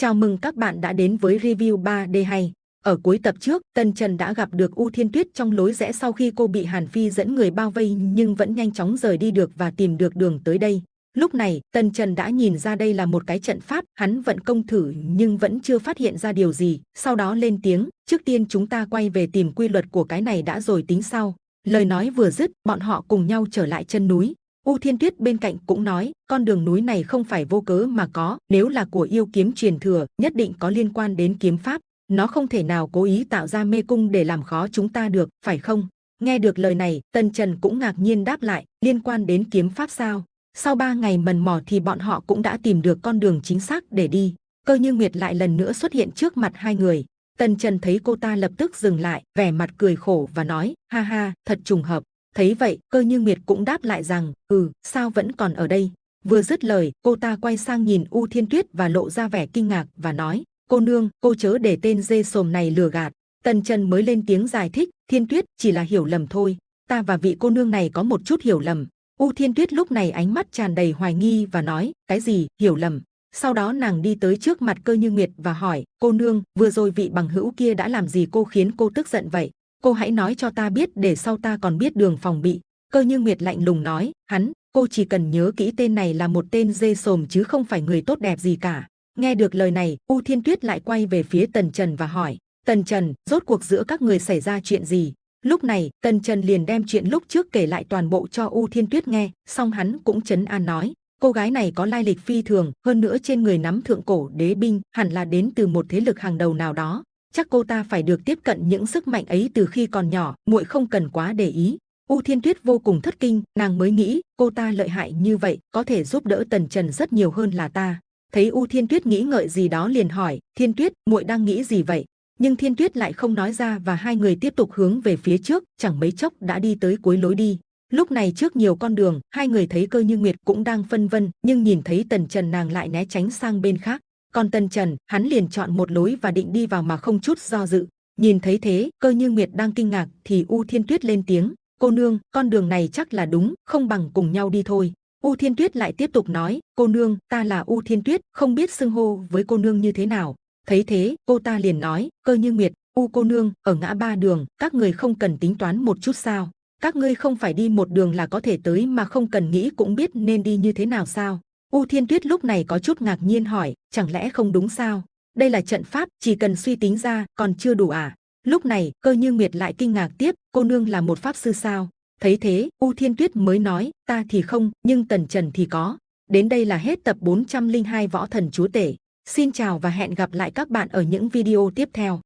Chào mừng các bạn đã đến với review 3D hay. Ở cuối tập trước, Tần Trần đã gặp được U Thiên Tuyết trong lối rẽ sau khi cô bị Hàn Phi dẫn người bao vây nhưng vẫn nhanh chóng rời đi được và tìm được đường tới đây. Lúc này, Tần Trần đã nhìn ra đây là một cái trận pháp, hắn vận công thử nhưng vẫn chưa phát hiện ra điều gì. Sau đó lên tiếng, trước tiên chúng ta quay về tìm quy luật của cái này đã rồi tính sau. Lời nói vừa dứt, bọn họ cùng nhau trở lại chân núi. U Thiên Tuyết bên cạnh cũng nói, con đường núi này không phải vô cớ mà có, nếu là của yêu kiếm truyền thừa, nhất định có liên quan đến kiếm pháp. Nó không thể nào cố ý tạo ra mê cung để làm khó chúng ta được, phải không? Nghe được lời này, Tần Trần cũng ngạc nhiên đáp lại, liên quan đến kiếm pháp sao? Sau 3 ngày mần mò thì bọn họ cũng đã tìm được con đường chính xác để đi. Cơ Như Nguyệt lại lần nữa xuất hiện trước mặt hai người. Tần Trần thấy cô ta lập tức dừng lại, vẻ mặt cười khổ và nói, ha ha, thật trùng hợp. Thấy vậy, Cơ Như Nguyệt cũng đáp lại rằng, sao vẫn còn ở đây? Vừa dứt lời, cô ta quay sang nhìn U Thiên Tuyết và lộ ra vẻ kinh ngạc và nói, cô nương, cô chớ để tên dê sồm này lừa gạt. Tần Trần mới lên tiếng giải thích, Thiên Tuyết chỉ là hiểu lầm thôi, ta và vị cô nương này có một chút hiểu lầm. U Thiên Tuyết lúc này ánh mắt tràn đầy hoài nghi và nói, cái gì, hiểu lầm? Sau đó nàng đi tới trước mặt Cơ Như Nguyệt và hỏi, cô nương, vừa rồi vị bằng hữu kia đã làm gì cô khiến cô tức giận vậy? Cô hãy nói cho ta biết để sau ta còn biết đường phòng bị. Cơ Như Nguyệt lạnh lùng nói, cô chỉ cần nhớ kỹ tên này là một tên dê sồm chứ không phải người tốt đẹp gì cả. Nghe được lời này, U Thiên Tuyết lại quay về phía Tần Trần và hỏi, Tần Trần, rốt cuộc giữa các người xảy ra chuyện gì? Lúc này, Tần Trần liền đem chuyện lúc trước kể lại toàn bộ cho U Thiên Tuyết nghe, xong hắn cũng trấn an nói, cô gái này có lai lịch phi thường, hơn nữa trên người nắm thượng cổ đế binh, hẳn là đến từ một thế lực hàng đầu nào đó. Chắc cô ta phải được tiếp cận những sức mạnh ấy từ khi còn nhỏ, muội không cần quá để ý. U Thiên Tuyết vô cùng thất kinh, nàng mới nghĩ cô ta lợi hại như vậy, có thể giúp đỡ Tần Trần rất nhiều hơn là ta. Thấy U Thiên Tuyết nghĩ ngợi gì đó liền hỏi, Thiên Tuyết, muội đang nghĩ gì vậy? Nhưng Thiên Tuyết lại không nói ra và hai người tiếp tục hướng về phía trước, chẳng mấy chốc đã đi tới cuối lối đi. Lúc này trước nhiều con đường, hai người thấy Cơ Như Nguyệt cũng đang phân vân, nhưng nhìn thấy Tần Trần nàng lại né tránh sang bên khác. Còn Tần Trần, hắn liền chọn một lối và định đi vào mà không chút do dự. Nhìn thấy thế, Cơ Như Nguyệt đang kinh ngạc thì U Thiên Tuyết lên tiếng, cô nương, con đường này chắc là đúng, không bằng cùng nhau đi thôi. U Thiên Tuyết lại tiếp tục nói, cô nương, ta là U Thiên Tuyết, không biết xưng hô với cô nương như thế nào. Thấy thế, cô ta liền nói, Cơ Như Nguyệt, U cô nương, ở ngã ba đường, các người không cần tính toán một chút sao? Các ngươi không phải đi một đường là có thể tới mà không cần nghĩ cũng biết nên đi như thế nào sao? U Thiên Tuyết lúc này có chút ngạc nhiên hỏi, chẳng lẽ không đúng sao? Đây là trận pháp, chỉ cần suy tính ra, còn chưa đủ à? Lúc này, Cơ Như Nguyệt lại kinh ngạc tiếp, cô nương là một pháp sư sao? Thấy thế, U Thiên Tuyết mới nói, ta thì không, nhưng Tần Trần thì có. Đến đây là hết tập 402 Võ Thần Chúa Tể. Xin chào và hẹn gặp lại các bạn ở những video tiếp theo.